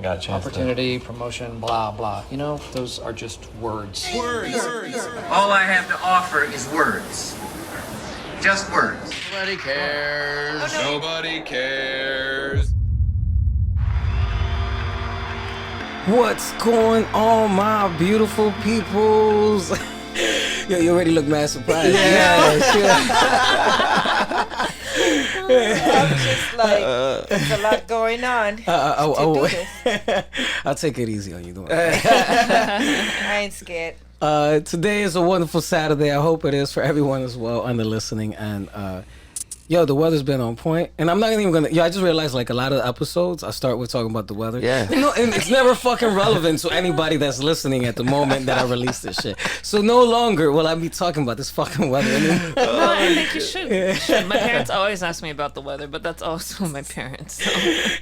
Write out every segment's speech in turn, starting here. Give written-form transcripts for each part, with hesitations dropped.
I got a chance. Opportunity, promotion, blah, blah. You know, those are just words. Words. All I have to offer is words. Just words. Nobody cares. Oh, no. Nobody cares. What's going on, my beautiful peoples? Yo, you already look mad surprised. Yeah, I'm just like, there's a lot going on to do this. I'll take it easy on you. Don't worry. I ain't scared. Today is a wonderful Saturday. I hope it is for everyone as well under listening. And yo, the weather's been on point. And I'm not even gonna. I just realized like a lot of episodes I start with talking about the weather. Yeah. You know, and it's never fucking relevant to anybody that's listening at the moment that I release this shit. So no longer will I be talking about this fucking weather anymore. No, I think you should. You should. My parents always ask me about the weather, but that's also my parents. So.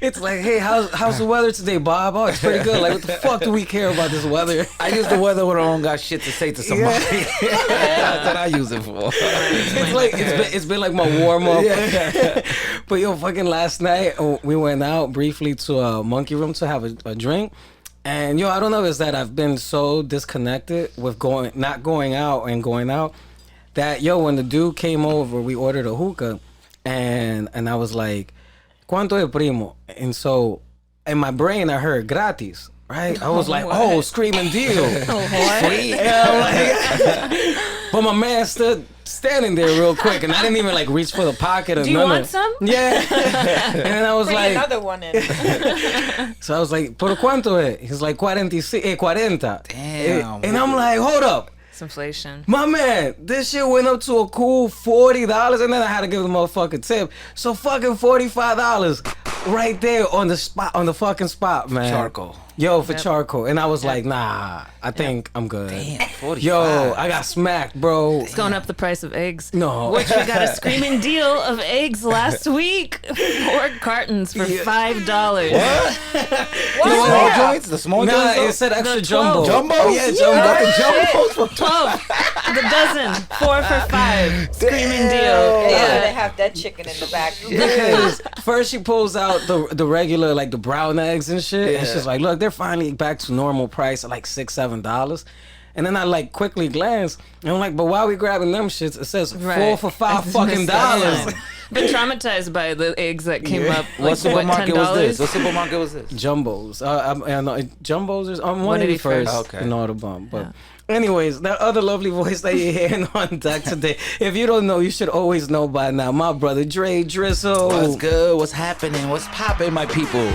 It's like, hey, how's the weather today, Bob? Oh, it's pretty good. Like, what the fuck do we care about this weather? I use the weather when I don't got shit to say to somebody. Yeah. That's what I use it for. It's like it's been like my warm up. Yeah. But yo, fucking last night we went out briefly to a monkey room to have a drink. And yo, I don't know if it's that I've been so disconnected with not going out and going out that yo, when the dude came over, we ordered a hookah and I was like, ¿Cuánto es, primo? And so in my brain I heard gratis. Right? I was like, oh, screaming deal. Sweet. But my man stood standing there real quick, and I didn't even like reach for the pocket or Do you want some? Yeah. And then I was Bring like, another one in. so I was like, ¿Por cuánto es? He's like, 40. Damn. And I'm like, hold up. It's inflation. My man, this shit went up to a cool $40, and then I had to give the motherfucking tip. So fucking $45 right there on the spot, on the fucking spot, man. Charcoal. Yo, for charcoal. And I was like, nah, I think I'm good. Damn, 45. Yo, I got smacked, bro. It's going up the price of eggs. No. Which we got a screaming deal of eggs last week. 4 cartons for $5. The small joints? The small Nah, joints? it said extra The jumbo. 12. Jumbo? Oh, yeah, jumbo. Got the jumbos for 12. The dozen. 4 for $5. Screaming deal. They Yeah. gotta have that chicken in the back. Because first she pulls out the regular, like the brown eggs and shit. And she's like, look, they're finally back to normal price at like $6-7. And then I like quickly glance and I'm like, but why are we grabbing them shits? It says 4 for $5 fucking dollars. Been traumatized by the eggs that came up. Like, What supermarket was this? $10? What supermarket was this? Jumbos. I know Jumbos is on What did he 181st first? Okay. in Audubon. But anyways, that other lovely voice that you're hearing on deck today, if you don't know, you should always know by now. My brother Dre Drizzle. What's good? What's happening? What's popping, my people?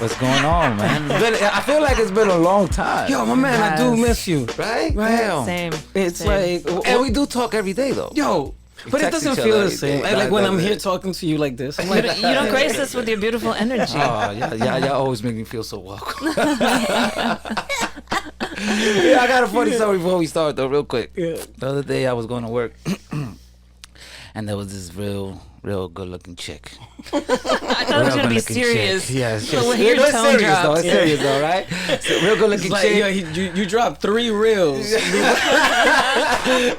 What's going on, man? I feel like it's been a long time. Yo, my man, I do miss you. Right? Right. Damn. Same. It's Same. like, And we do talk every day, though. yo, but it text doesn't each feel other the every same. day. Like when I'm That- here talking to you like this, I'm You like, don't, you don't grace us with your beautiful energy. Oh, y'all always make me feel so welcome. Yeah, I got a funny story before we start, though, real quick. Yeah. The other day, I was going to work, and there was this real good-looking chick. I thought it was going to be serious. Yeah, it's So just, when your it's tone serious, though. drops. It's serious, though, right? So, real good-looking it's like, chick. yo, you dropped 3 reels.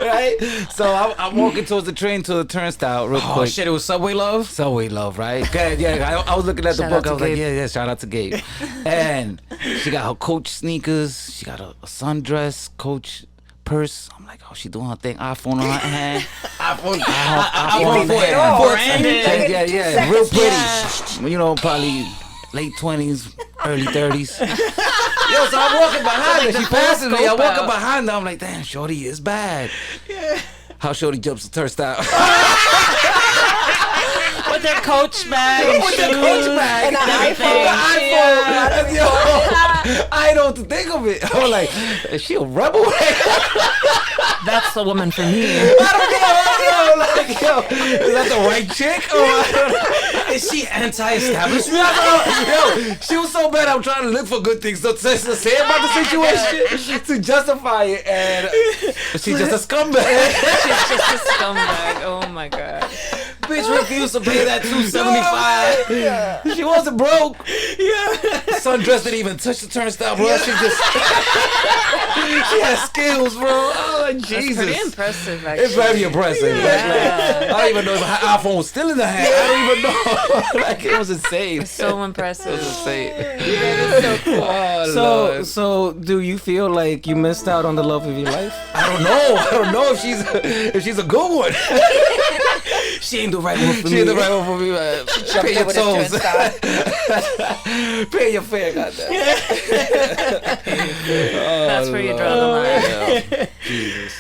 Right? So I'm walking towards the train to the turnstile real Oh quick. shit, it was Subway Love. Subway Love, right? Okay, yeah, I was looking at the Shout book. out I was to like, Gabe. yeah, shout out to Gabe. And she got her Coach sneakers. She got a sundress, Coach purse. I'm like, oh, she doing her thing. iPhone on her hand. iPhone on her hand. Yeah, real pretty. You know, probably late 20s, early 30s. Yo, so I'm walking behind her. She passes me. I'm walking behind her. I'm like, damn, shorty is bad. How shorty jumps the turnstile. With their Coach bag and With the shoes. Coach bag And an everything. iPhone. Yo, I don't know what to think of it. I was like, is she a rebel? That's the woman for me. I don't know. Like, yo, is that the right chick? Or I don't know. Is she anti-establishment? I don't know. Yo, she was so bad. I'm trying to look for good things to say about the situation to justify it, and she's just a scumbag. She's just a scumbag. Oh my god. Bitch refused to pay that $275. She wasn't broke. Yeah. Sundress didn't even touch the turnstile, bro. She just she has skills, bro. Oh Jesus. Pretty impressive, actually. It's very impressive. Yeah. I don't even know if her iPhone was still in the hand. I don't even know. Like it was insane. So impressive. It was insane. So cool. Oh, So do you feel like you missed out on the love of your life? I don't know if she's a good one. She ain't the right one for She me. ain't the right one for me. Man. Pay your over the tolls. turnstile. Pay your fare, goddamn. That's where you draw the line. Jesus.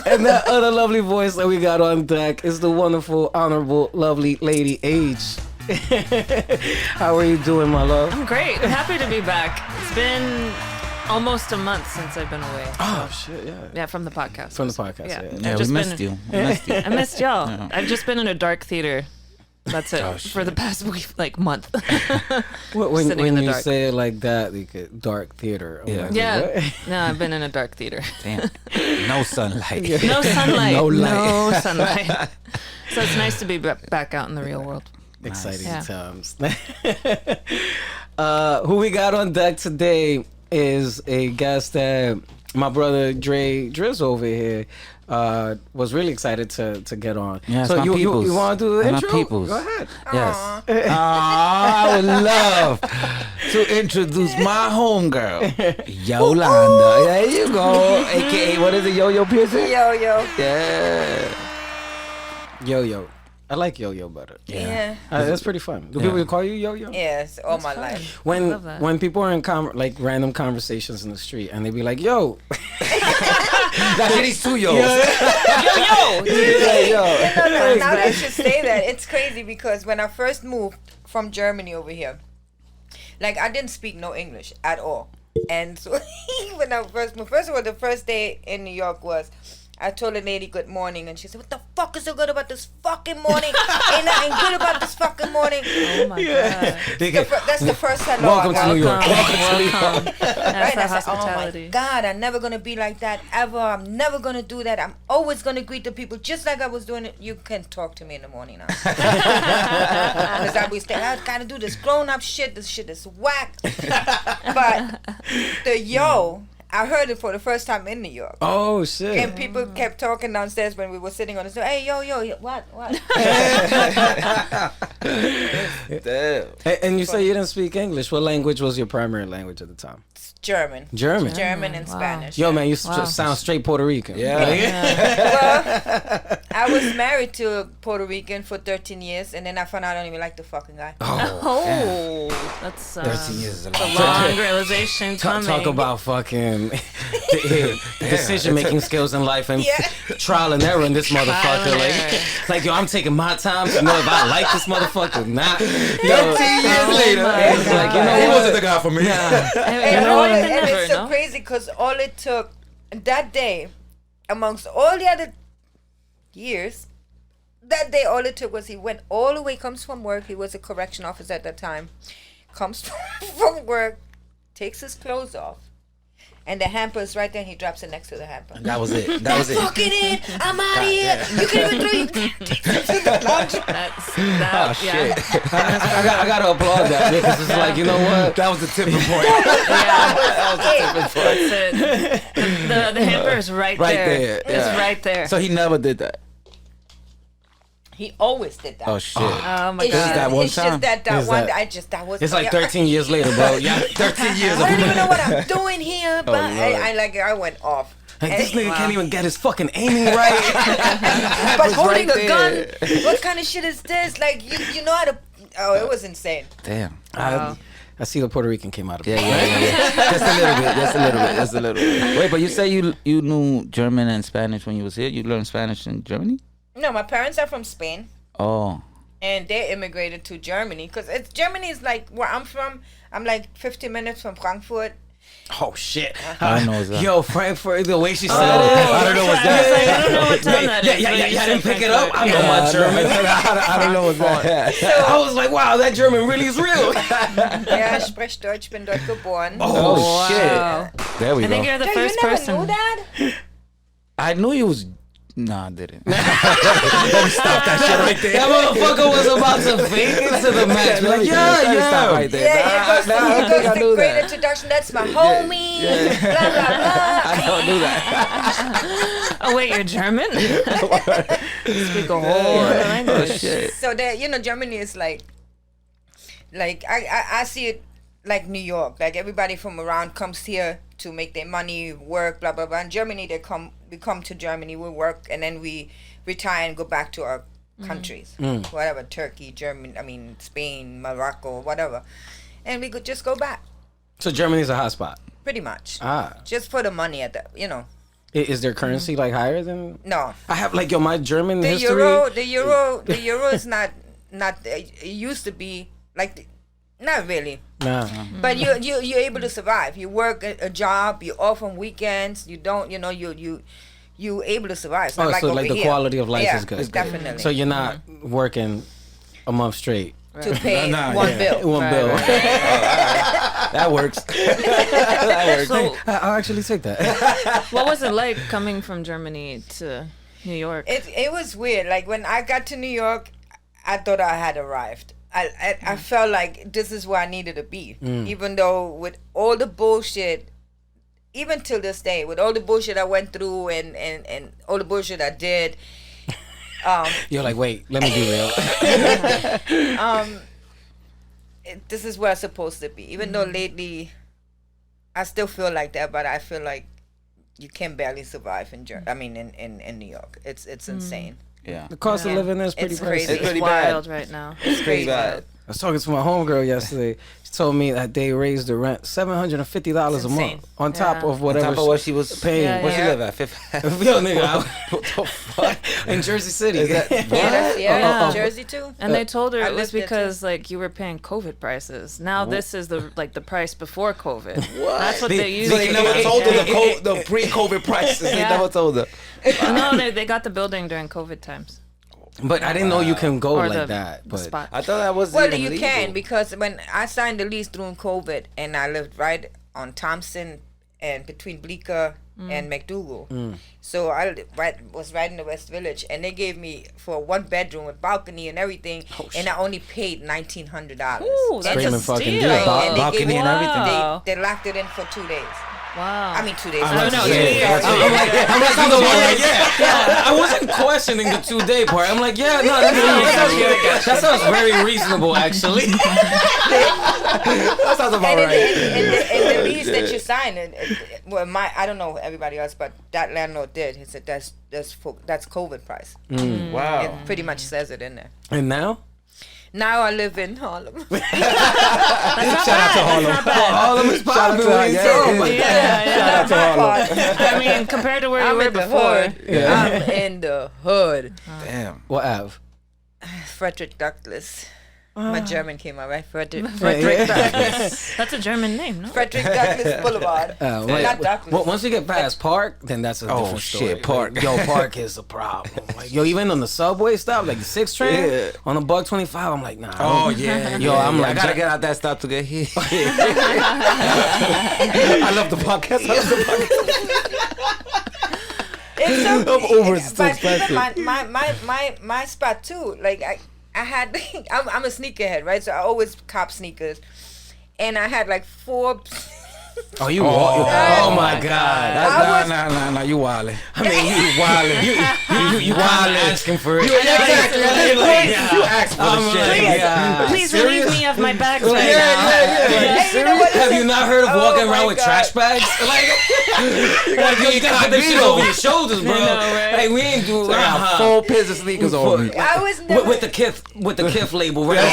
And that other lovely voice that we got on deck is the wonderful, honorable, lovely Lady H. How are you doing, my love? I'm great. I'm happy to be back. It's been almost a month since I've been away. Oh shit, yeah. Yeah, from the podcast. From the podcast, Yeah. yeah. I've Yeah, we just missed been- you. I missed y'all. I've just been in a dark theater. That's it for the past week, like month. When Sitting in the you dark. say it like that, like dark theater. I'm Yeah. like, Yeah. what? No, I've been in a dark theater. Damn. No sunlight. No sunlight. No light. No sunlight. So it's nice to be back out in the real world. Exciting Yeah. times. Who we got on deck today is a guest that my brother Dre Driz over here was really excited to get on. Yeah, so it's my you peoples. want to do the It's my intro? peoples. Go ahead. Yes. I would love to introduce my homegirl, Yolanda. There you go. AKA, what is it, Yo-Yo Piercing? Yo-Yo. Yeah. Yo-Yo. I like Yo-Yo better. Yeah. That's pretty fun. Do people call you Yo-Yo? Yes, all my life. When love that. when people are in like random conversations in the street and they be like, "Yo, That shit is too yo. No, now that you say that, it's crazy because when I first moved from Germany over here, like I didn't speak no English at all. And so when I first moved, first of all, the first day in New York was, I told a lady good morning and she said, "What the fuck is so good about this fucking morning? Ain't nothing good about this fucking morning." Oh my god. That's the first hello Welcome I got. to New York. Welcome. That's Right? the And I said, "Oh my hospitality. God, I'm never gonna be like that ever. I'm never gonna do that. I'm always gonna greet the people just like I was doing it. You can talk to me in the morning now." Because I always think I gotta do this grown up shit. This shit is whack. But the yo, I heard it for the first time in New York. oh shit." And people kept talking downstairs when we were sitting on the stairs. "Hey, yo, what?" Damn. And you say you didn't speak English. What language was your primary language at the time? German. German. German and Wow. Spanish. Yo, man, you Wow. sound straight Puerto Rican. Yeah. Well, I was married to a Puerto Rican for 13 years, and then I found out I don't even like the fucking guy. Oh, that's 13 years is a a long long realization coming. Talk about fucking decision making skills in life and Yeah. trial and error in this Trial motherfucker. and Like, error. like, yo, I'm taking my time to know if I like this motherfucker or not. Yo, 13 years later. my it's like, you know He what? wasn't the guy for me. And, know all what? it, You and never it's so know. crazy because all it took that day, amongst all the other years, that day all it took was he went all the way, comes from work. He was a correction officer at that time. Comes from work, takes his clothes off, and the hamper is right there. And he drops it next to the hamper. That was it. That was it. Fucking it! I'm out of here. You can even throw you. That's that. Oh, yeah. shit. I gotta applaud that because it's like, you know what? That was the tipping point. Yeah, that's it. The hamper is right there. Right there, yeah. It's right there. So he never did that. He always did that. Oh, shit. Oh my It's god. just that one it's time. just that Is one. that- That was. It's like 13 years later, bro. Yeah, 13 years. I don't even know what I'm doing here, but Lord. I went off. Like, this And- nigga can't even get his fucking aiming right. but was holding right a there. gun, what kind of shit is this? Like you know how to? Oh, it was insane. Damn. I see the Puerto Rican came out of Yeah, it. yeah. Just a little bit. Just a little bit. Wait, but you say you knew German and Spanish when you was here? You learned Spanish in Germany? No, my parents are from Spain, Oh. and they immigrated to Germany because Germany is like where I'm from. I'm like 50 minutes from Frankfurt. Oh shit! I don't know what's that. Yo, Frankfurt, the way she said it, I don't know what's that. I don't know what town that is. yeah, but you I didn't said pick it up. I know Frankfurt. my German. I don't know what's that. I was like, wow, that German really is real. Ja, ich spreche Deutsch, bin dort geboren. Oh, Wow. shit. There we I think go. you're the Yeah, first you never person. knew that? I knew you was No, I didn't. Stop that shit right there. That motherfucker was about to fake it to the max. Like, Stop right there. He goes to great introduction. That's my homie. Blah, blah, blah. I don't do that. Oh wait, you're German? Speak a whole other language. So that, you know, Germany is like I see it like New York. Like everybody from around comes here to make their money, work, blah blah blah. In Germany, we come to Germany, we work, and then we retire and go back to our countries, whatever, Turkey, Germany, I mean Spain, Morocco, whatever, and we could just go back. So Germany's a hot spot. Pretty much. Ah. Just for the money at the, you know. Is their currency like higher than? No. I have like my German The history. the euro is not. It used to be like. Not really. Nah. But you're able to survive. You work a job. You're off on weekends. You don't. You know you able to survive. It's not like so over like the here. quality of life Yeah, is good. definitely. So you're not working a month straight. to pay one bill. One bill. That works. That works. So- I'll actually take that. What was it like coming from Germany to New York? It was weird. Like when I got to New York, I thought I had arrived. I felt like this is where I needed to be. Even though with all the bullshit, even till this day, with all the bullshit I went through and all the bullshit I did, You're like, wait, let me be real. this is where I'm supposed to be. Even though lately, I still feel like that, but I feel like you can barely survive in in New York. It's insane. Yeah. The cost of living is pretty It's crazy. crazy. It's pretty wild bad. right now. It's crazy. bad. I was talking to my homegirl yesterday. She told me that they raised the rent $750 a It's insane. month on top Yeah. of whatever. On top of what she was paying. Yeah, Where she yeah. live at? Fifth. Yo, nigga, What the fuck? in Jersey City. Is that Yeah. Jersey too. And they told her I it was lived there, too. because like you were paying COVID prices. Now this is the price before COVID. That's what they used. So they never told her the pre-COVID prices. They Yeah. never told her. No, they got the building during COVID times. But I didn't know you can go Or like the that. the But spot. I thought that was Well, even you legal. can, because when I signed the lease during COVID and I lived right on Thompson and between Bleecker and McDougal. So I was right in the West Village, and they gave me for a 1-bedroom with balcony and everything, and I only paid $1,900. Ooh, that's Screaming a fucking steal. deal. And they balcony gave and me- everything. Wow. They locked it in for 2 days. Wow. I mean 2 days. I don't know. Yeah. 2 years. I'm like, yeah. I wasn't questioning the 2-day part. I'm like, yeah, no, that sounds very reasonable, actually. That sounds about And right. in the lease that you signed, well, I don't know everybody else, but that landlord did. He said that's COVID price. Wow. It pretty much says it in there. And now? Now I live in Harlem. Shout out to Harlem. That's not bad. Harlem is popping. Shout out to- Yeah. Shout out to Harlem. I mean, compared to where you I'm were in the before. hood. I'm in the hood. Damn. What Ave? Frederick Douglass. My German came out right. Frederick Yeah. Douglass. That's a German name, no? Frederick Douglass Boulevard. Not Douglas. Well, once you get past Park, then that's a different story. shit, Park. Like, yo, Park is a problem. Like, yo, even on the subway stop, like the 6 train, Yeah. on the Buck 25, I'm like, nah. Oh yeah. Yo, I'm like, I gotta get out that stop to get here. I love the podcast. I love the podcast. It's so Uber is too but expensive. even my spot too. Like I had I'm a sneakerhead, right? So I always cop sneakers, and I had like 4. Oh, you walk. Oh, my God. Nah, you wildin'. I mean, you wildin'. You wildin'. Asking for it. You asked for the shit. Please relieve me of my bags right now. Hey, you know what? Have you not heard of Oh walking my around with God. trash bags? Like, yo, you gotta put that shit over your shoulders, bro. I know, right? Like, we ain't do. I got 4 pairs of sneakers on me. I was never. With the Kith label right on it.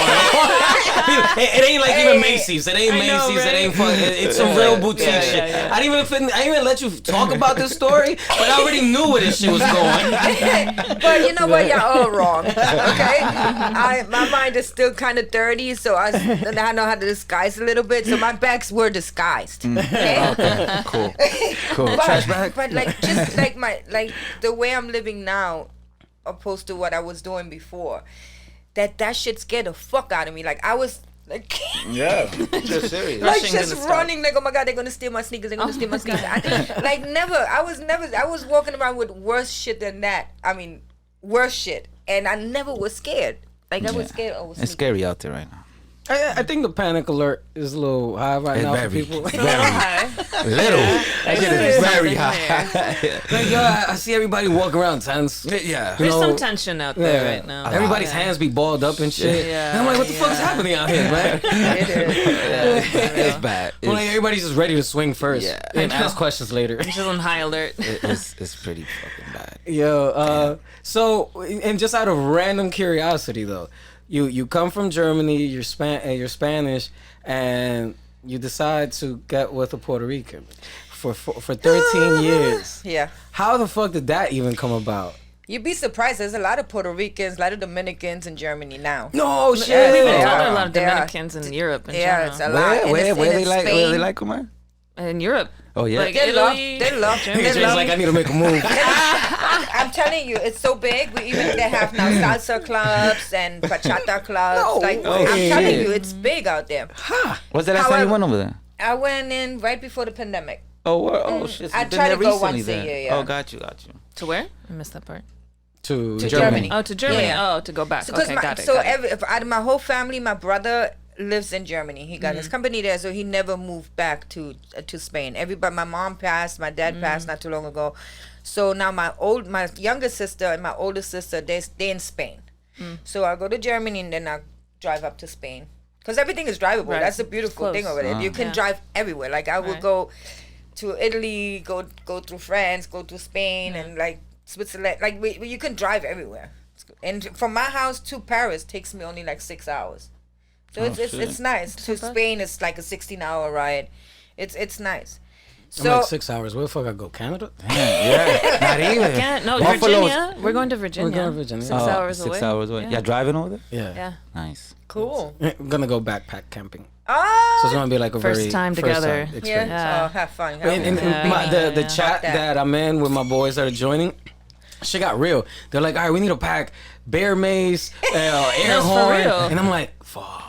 It ain't like even Macy's. It ain't I know, Macy's. right? It ain't fun. It's some real boutique Yeah, shit. yeah. I didn't even let you talk about this story, but I already knew where this shit was going. But you know what? You're all wrong. Okay, my mind is still kind of dirty, so I know how to disguise a little bit. So my bags were disguised. Okay? Cool. But like just like the way I'm living now, opposed to what I was doing before, that shit scared the fuck out of me. Like I was Like, Yeah, just serious. like Rushing just to the store. running, like, oh my God, they're gonna steal my sneakers, they're gonna steal my sneakers. I was walking around with worse shit than that. I mean, worse shit. And I never was scared. Like, I was scared of It's sneakers. scary out there right now. I think the panic alert is a little high right It's now very, for people. It's a little high. Little. That shit is very Something high. Like, yo, I see everybody walking around tense. Yeah. There's know, some tension out there right now. Everybody's hands be balled up and shit. Yeah, And I'm like, what the fuck's happening out here, man? It's bad. Well, like, everybody's just ready to swing first and ask questions later. It's just on high alert. It's pretty fucking bad. Yo, so, and just out of random curiosity though, you come from Germany, you're Spanish, and you decide to get with a Puerto Rican for 13 years. Yeah. How the fuck did that even come about? You'd be surprised. There's a lot of Puerto Ricans, a lot of Dominicans in Germany now. No shit. Yeah, There they are a are. lot of They are. Dominicans in Europe in Yeah, general. it's a lot. And it's- Where and they it's like? Spain. Where they like them? In Europe. Oh yeah. Like They love. Italy, They love. Germany. He's They love. like, I need to make a move. I'm telling you, it's so big. They have now salsa clubs and bachata clubs. I'm telling you, it's big out there. What's the last time you However- went over there? I went in right before the pandemic. Oh shit. So I you've been try there to go recently once a then. year, yeah. Oh, got you. To where? I missed that part. to Germany. Oh, to Germany. Yeah. Oh, to go back. Because Okay, got it. so got it. out of my whole family, my brother lives in Germany. He got his company there, so he never moved back to Spain. Everybody, my mom passed, my dad passed not too long ago. So now my younger sister and my older sister, they in Spain. So I go to Germany and then I drive up to Spain. Because everything is drivable. Right. That's the beautiful It's thing close. over there. You can Yeah. drive everywhere. Like I would Right. go to Italy, go through France, go to Spain, and like Switzerland. Like you can drive everywhere. And from my house to Paris takes me only like 6 hours. So it's nice. To Spain it's like a 16-hour ride. It's nice. I'm So like 6 hours. Where the fuck I go? Canada? Yeah. Not even. Can't, no, Buffalo's- Virginia. We're going to Virginia. We're going to Virginia. 6 hours away. 6 hours away. Yeah. Yeah, driving over there. Yeah. Yeah. Nice. cool. I'm gonna go backpack camping. So Ah, it's gonna be like a First very time together. experience. yeah. Yeah. Oh, have fun. Have And, fun. and the Yeah. chat Fuck that. that I'm in with my boys that are joining, shit got real. They're like, all right, we need to pack bear mace, air That's for horn, real. and I'm like, fuck.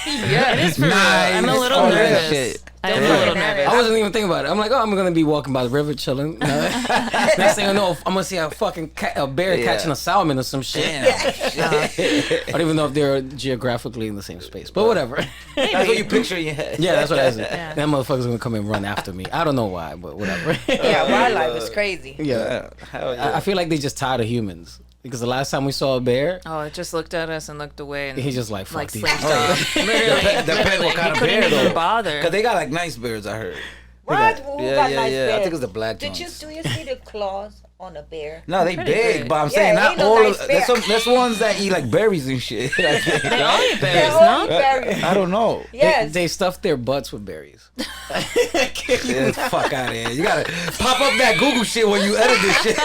Yeah, it is for real. I'm a little All that nervous. shit. I am a little nervous. I wasn't even thinking about it. I'm like, oh, I'm gonna be walking by the river chilling. Next thing I know, I'm gonna see a fucking a bear Yeah. catching a salmon or some shit. I don't even know if they're geographically in the same space, but whatever. That's what you picture in your head. Yeah, that's what I said. Yeah. That motherfucker's gonna come and run after me. I don't know why, but whatever. Yeah, wildlife is crazy. Yeah. Hell yeah. I feel like they just tired of humans because the last time we saw a bear, Oh, it just looked at us and looked away, and he's just like, fuck like these. slinked off. Literally, Depends what kind of bear couldn't even though. bother. Cause they got like nice bears, I heard. What? Who got nice I bears? think it's the black Do ones. you see the claws on a bear? No, they Pretty big, big. but I'm Yeah, saying it not ain't no all. nice Of, bear. there's ones that eat like berries and shit. Like, They all eat They're berries, all no? berries. I don't know. Yes. They stuff their butts with berries. Get the fuck out of here. You gotta pop up that Google shit when you edit this shit.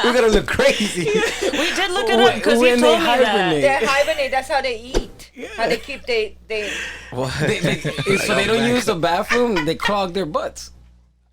We're gonna look crazy. We did look it up because he When they told me that. hibernate. They hibernate. That's how they eat. How they keep they. So they don't use the bathroom. They clog their butts,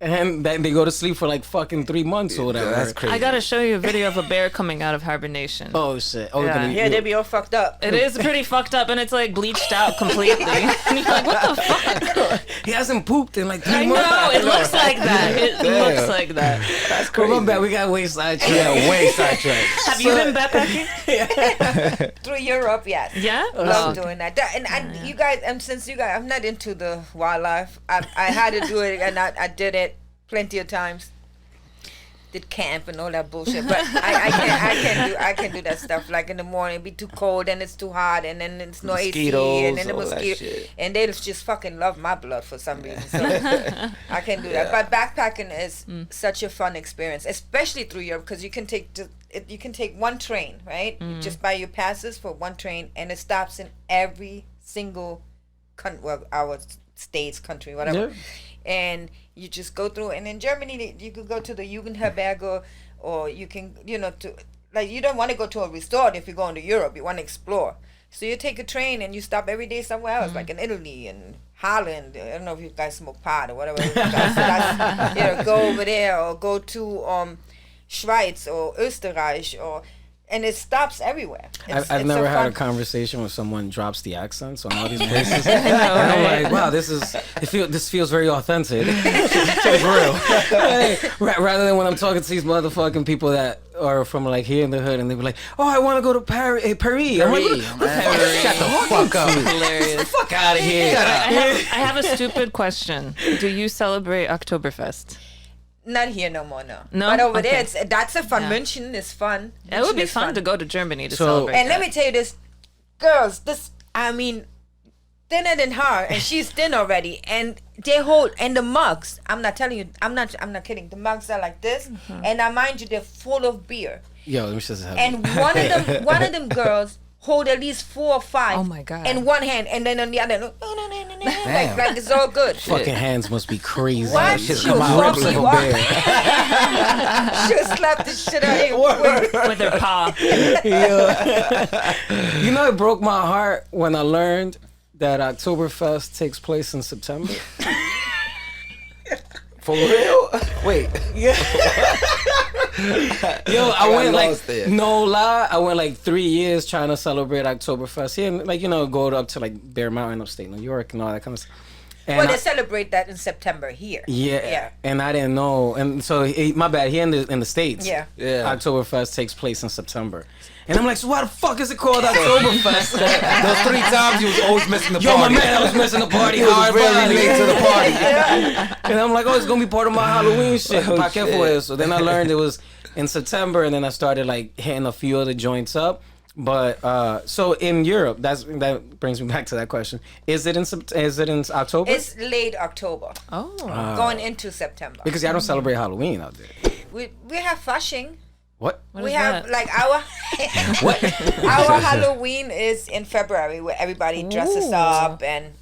and then they go to sleep for like fucking 3 months or whatever. That's crazy. I gotta show you a video of a bear coming out of hibernation. Oh shit! Oh, Yeah. we're gonna, Yeah, they be all fucked up. It is pretty fucked up, and it's like bleached out completely. And you're like, what the fuck? he hasn't pooped in like 3 I months. know, it looks like that. It looks like that. That's Come crazy. on back. We got way sidetracked. Yeah, way sidetracked. Have you been backpacking? Through Europe, yes. Yeah? Love Oh, doing that. And you guys, since you guys, I'm not into the wildlife. I had to do it, and I did it plenty of times. Did camp and all that bullshit, but I can do that stuff. Like in the morning, it'd be too cold, and it's too hot, and then it's no AC, and then the Mosquitoes, all that mosquito, shit. and they just fucking love my blood for some reason. So I can do that. But backpacking is such a fun experience, especially through Europe, because you can take one train, right? You just buy your passes for one train, and it stops in every single our states, country, whatever. Yeah. And you just go through. And in Germany, you could go to the Jugendherberge, or you can, you don't want to go to a resort if you're going to Europe. You want to explore. So you take a train and you stop every day somewhere else, like in Italy and Holland. I don't know if you guys smoke pot or whatever. Go over there, or go to Schweiz or Österreich, or and it stops everywhere. I've It's never so had a fun. conversation where someone drops the accents on all these places. And I'm like, wow, this feels very authentic. It's real. Rather than when I'm talking to these motherfucking people that are from like here in the hood and they be like, oh, I want to go to Paris. I'm like, shut the fuck up. Hilarious. Get the fuck out of here. I have a stupid question. Do you celebrate Oktoberfest? Not here no more, no. No? But over Okay. there, that's a fun. Yeah. München is fun. It would München be is fun to go to Germany to So- celebrate. And let that. me tell you this, girls, thinner than her, and she's thin already. And they hold, and the mugs, I'm not telling you, I'm not kidding. The mugs are like this, and I mind you, they're full of beer. Yo, let me just have And one of them girls hold at least 4 or 5. Oh my God. In one hand, and then on the other, like it's all good. fucking hands must be crazy. What? Shit She'll come out fuck like you a up. bear. She'll slap the shit out of you. with her paw. You know, it broke my heart when I learned that Oktoberfest takes place in September. For real? Wait. Yo, I went lost like, there. no lie, I went like 3 years trying to celebrate Oktoberfest here, and like, you know, go up to like Bear Mountain, upstate New York, and all that kind of stuff. And Well, I- they celebrate that in September here. yeah, and I didn't know, and so my bad. Here in the States, Yeah. Oktoberfest takes place in September, and I'm like, so why the fuck is it called Oktoberfest? Those 3 times you was always missing the Yo, party. my man, I was missing the party He was hard, really buddy. late to the party. And I'm like, oh, it's gonna be part of my Halloween shit. Oh, Pa' qué shit. fue eso? Then I learned it was in September, and then I started like hitting a few other joints up. But so in Europe, that brings me back to that question: is it in October? It's late October, Oh. going into September. Because y'all don't celebrate Halloween out there. We have Fasching. What? What We is have that? like our our Halloween is in February, where everybody dresses up and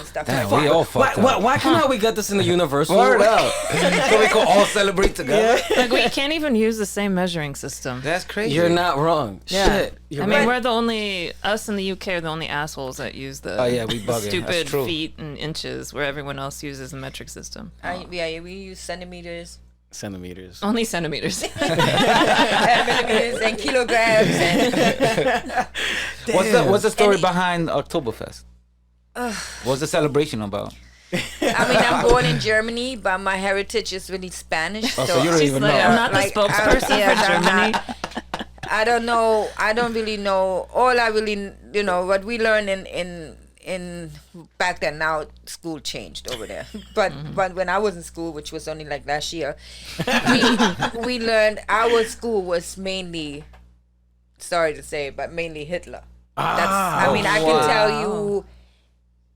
stuff Damn, like we that. all fucked up. Why can't we get this in the universal? Word up. So we could all celebrate together. Like we can't even use the same measuring system. That's crazy. You're not wrong. Yeah. Shit. You're I mean, right. we're the only, us in the UK are the only assholes that use the Oh, yeah, we bugging. That's stupid true. feet and inches where everyone else uses the metric system. Yeah, we use centimeters, Centimeters. Only centimeters. millimeters, and kilograms. And What's the story And- behind Oktoberfest? What's the celebration about? I mean, I'm born in Germany, but my heritage is really Spanish. Oh, so you don't She's even like, know. I'm not the Like, spokesperson yes, for I'm Germany. I don't know. I don't really know. All I really, what we learned in back then. Now school changed over there, but when I was in school, which was only like last year, we learned our school was mainly, sorry to say, but mainly Hitler. I mean, I can tell you.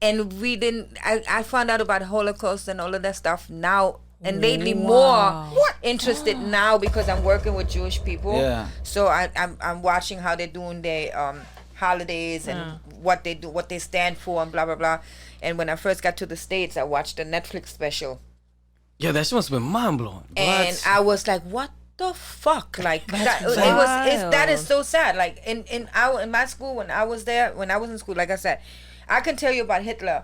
And we didn't. I found out about Holocaust and all of that stuff now, and lately more interested now because I'm working with Jewish people. Yeah. So I'm watching how they're doing their holidays and what they do, what they stand for, and blah blah blah. And when I first got to the States, I watched a Netflix special, Yeah, that shit must have been mind blowing. and I was like, what the fuck? Like that, wild. that is so sad. Like in my school when I was in school, like I said, I can tell you about Hitler.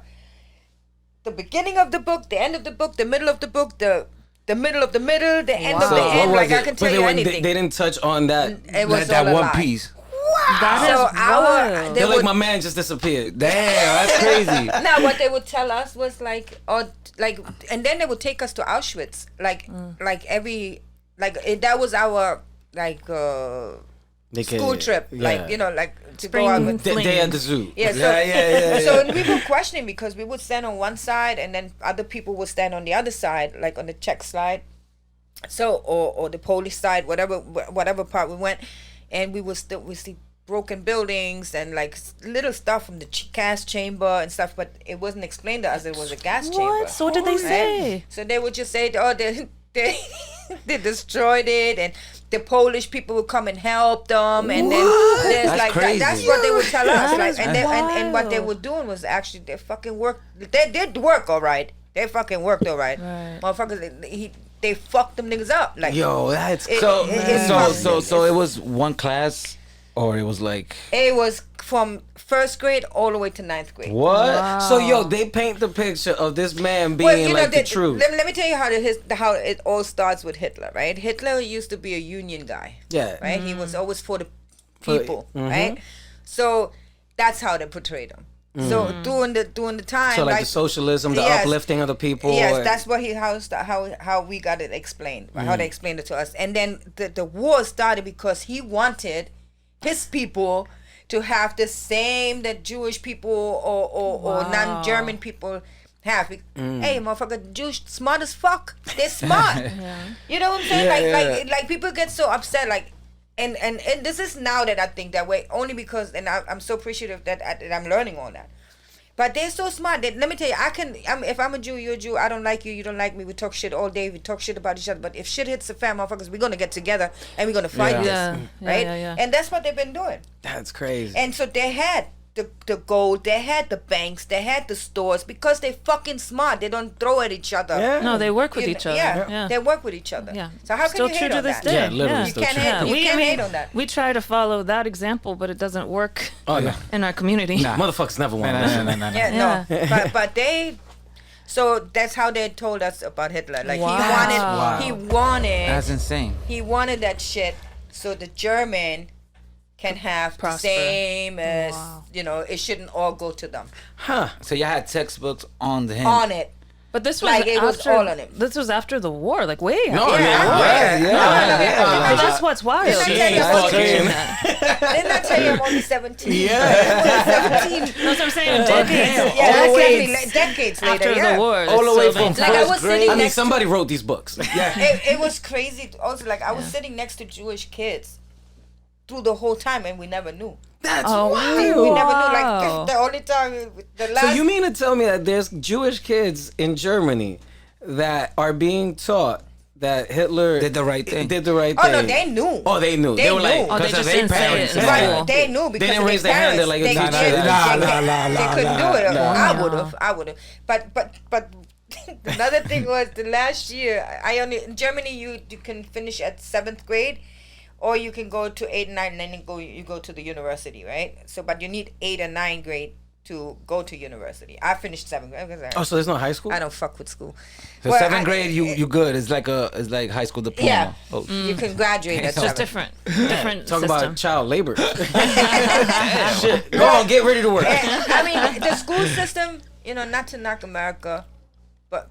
The beginning of the book, the end of the book, the middle of the book, the middle of the middle, the end of the So, end. what Like was I it? can But tell they, you they anything. didn't touch on that. It was that all a one lie. piece. So wild. they They're like, would, my man just disappeared. Damn, that's crazy. now what they would tell us was like, and then they would take us to Auschwitz, that was our They could- school trip, yeah. to go out with. They at the zoo. Yeah, so, Yeah. so we were questioning because we would stand on one side and then other people would stand on the other side, like on the Czech side, so or the Polish side, whatever part we went, and we see broken buildings and like little stuff from the gas chamber and stuff, but it wasn't explained to us it was a gas chamber. What? So what did they Right? say? So they would just say, oh, they they destroyed it, and the Polish people would come and help them, and then there's That's like crazy. that's what they would tell us. That Like, is and what they wild. were doing was actually they fucking work. They did work all right. They fucking worked all right. Right. Motherfuckers, they fucked them niggas up. Like Yo, that's It- So, it's so it was one class, or it was like it was from first grade all the way to 9th grade. what? So yo, they paint the picture of this man being Well, you know, like the truth. let me tell you how it all starts with Hitler, right? Hitler used to be a union guy. Yeah. Right? He was always for the people, right? So that's how they portrayed them. So during the time, So like the socialism, the yes, uplifting of the people. Yes, that's what how we got it explained, how they explained it to us. And then the war started because he wanted his people to have the same that Jewish people or non-German people have. Hey, motherfucker, Jewish smart as fuck. They're smart. You know what I'm saying? Like people get so upset, like. And this is now that I think that way, only because, and I'm so appreciative that I'm learning all that. But they're so smart that, let me tell you, if I'm a Jew, you're a Jew, I don't like you, you don't like me, we talk shit all day, we talk shit about each other, but if shit hits the fan, motherfuckers, we're going to get together and we're going to fight this, right? And that's what they've been doing. That's crazy. And so they had the gold, they had the banks, they had the stores, because they fucking smart. They don't throw at each other. Yeah. No, they work with each other. Yeah, they work with each other. Yeah. So how Still can you true hate to on this that? day. Yeah, literally Yeah. still You can't true. hate, you can't hate on that. We try to follow that example, but it doesn't work Oh yeah. in our community. Motherfuckers never want that. Yeah, no. But they, so that's how they told us about Hitler. Like Wow. he wanted That's insane. he wanted that shit so the German can have Prosper. the same as Wow. it shouldn't all go to them So you had textbooks on him. on it. But this was Like, it was after, all on him. This was after the war, like way after. No, But that's what's wild. Didn't I tell you That's about crazy. Didn't I tell you I'm only 17? Yeah. I'm only 17. That's what I'm saying. Decades Yeah, All the way- exactly. Decades later. after yeah. the war. All the way it's from so Like I was First grade. sitting I mean, next somebody wrote these books. it was crazy. Also, like I was sitting next to Jewish kids through the whole time, and we never knew. That's Oh, wild. We never knew. Wow. Like the only time, the last. So you mean to tell me that there's Jewish kids in Germany that are being taught that Hitler Did the right thing. Did the right Oh thing? no, they knew. Oh, they knew. They were like, knew. Oh, they because of just their didn't say it parents. in Right, school. they knew because didn't of raise their their hand. parents. They're like, they, nah, they couldn't do it. nah. I would have. But another thing was the last year. In Germany you can finish at 7th grade, or you can go to 8 and 9, and then you go to the university, right? So, but you need 8 and 9 grade to go to university. I finished 7th grade. Because Oh, so there's no high school? I don't fuck with school. So Well, 7th grade, you good. It's like high school diploma. Yeah. Oh. You can graduate at It's just 7th. different Talk system. about child labor. Shit. Go on, get ready to work. I mean, the school system, not to knock America, but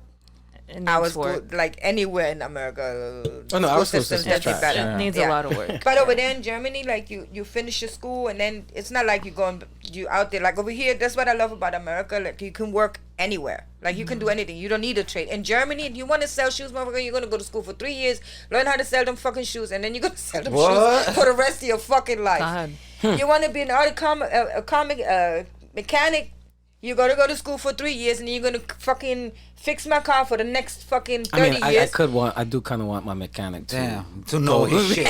It I needs was work. good, like anywhere in America. Oh, no, our school system's system's definitely trash. better. It needs Yeah. a lot of work. But over there in Germany, like you finish your school and then it's not like you out there. Like over here, that's what I love about America. Like you can work anywhere. Like you can do anything. You don't need a trade. In Germany, if you want to sell shoes, motherfucker, you're gonna go to school for 3 years, learn how to sell them fucking shoes, and then you're gonna sell them shoes for the rest of your fucking life. God. You want to be an comic mechanic. You gotta go to school for 3 years, and you're gonna fucking fix my car for the next fucking 30 I mean, I years. I do kind of want my mechanic to. Damn. To know his shit.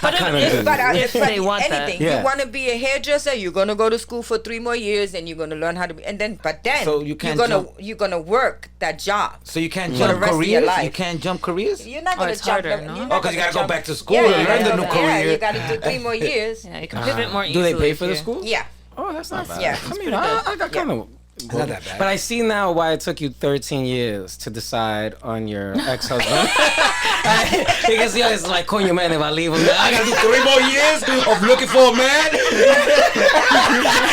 But kinda if, do. But if they want anything, that. Yeah. you want to be a hairdresser, you're gonna go to school for 3 more years, and you're gonna learn how to be. And then, So you can't you're gonna work that job. So you can't For the jump rest of your careers? life. You can't jump careers? You're not Oh, gonna it's jump. harder, them- no? you're Oh, not 'cause you gonna gotta go jump- back to school Yeah, and you learn gotta the go new back- Yeah, career. you gotta do 3 more years. Yeah, you can pivot more Do easily. they pay for if the you- school? Yeah. Oh, that's not bad. Yeah. I mean, I got kind of. It's not that bad. But I see now why it took you 13 years to decide on your ex-husband. Because it's like, coño, man, if I leave him, I gotta do 3 more years of looking for a man.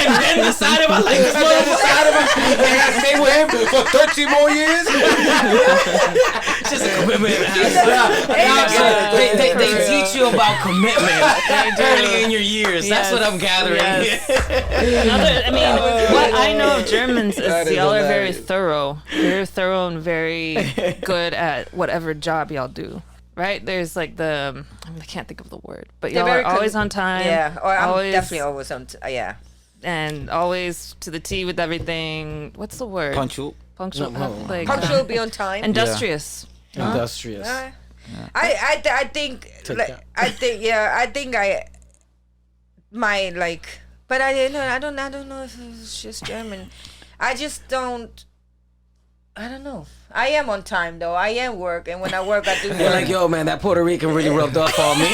And then decide if I like this motherfucker. I gotta stay with him for 13 more years? It's just a commitment. They teach you about commitment early in your years. That's what I'm gathering. I mean, what I know of Germans That is is y'all are very hilarious. thorough. You're thorough and very good at whatever job y'all do. Right? There's like I can't think of the word, but They're y'all are very always on time. Yeah, or I'm always, definitely always on. Yeah. and always to the T with everything. What's the word? Punctual. Punctual. No. Like Punctual, be on time. industrious. Industrious. I think Take like, that. I think my like, but I don't know if it's just German. I just don't. I don't know. I am on time though. I am work, and when I work, I do They're work. like, yo, man, that Puerto Rican really rubbed off on me.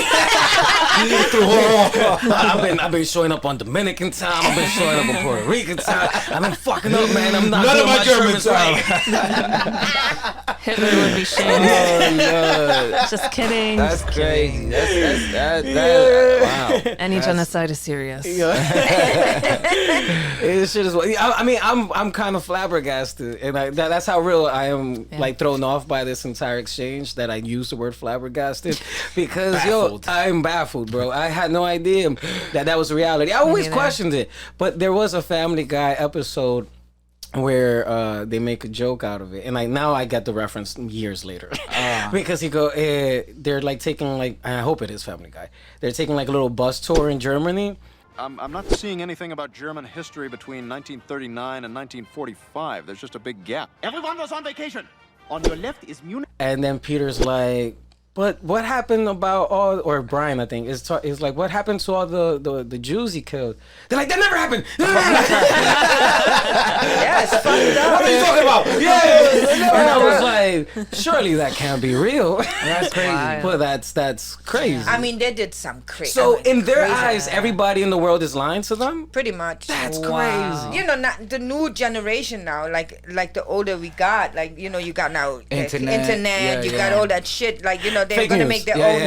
I've been showing up on Dominican time. I've been showing up on Puerto Rican time. I've been fucking up, man. I'm not None doing of my German German's right. Hitler would be shamed. Oh no, Just kidding. that's crazy. That wow. Any genocide is serious. It shit is. I mean, I'm kind of flabbergasted, and that's how real I am. Like thrown off by this entire exchange that I use the word flabbergasted because Baffled. I'm baffled, bro. I had no idea that was reality. I always neither. questioned it, but there was a Family Guy episode where they make a joke out of it, and now I get the reference years later because they're like taking like, I hope it is Family Guy. They're taking like a little bus tour in Germany. I'm not seeing anything about German history between 1939 and 1945. There's just a big gap. Everyone was on vacation. On your left is Munich. And then Peter's like, but what happened about all, or Brian, I think, is like, what happened to all the Jews he killed? They're like, that never happened. Yes, fucked up. What are you talking about? Yeah. And I was like, surely that can't be real. That's crazy. Wow. But that's crazy. I mean, they did some crazy. So in their eyes, everybody in the world is lying to them? pretty much. That's crazy. You know, not the new generation now. Like the older we got, like you know, you got now Internet. Yeah, you yeah. got all that shit. Like you know, they're Fake gonna news. make their Yeah, own.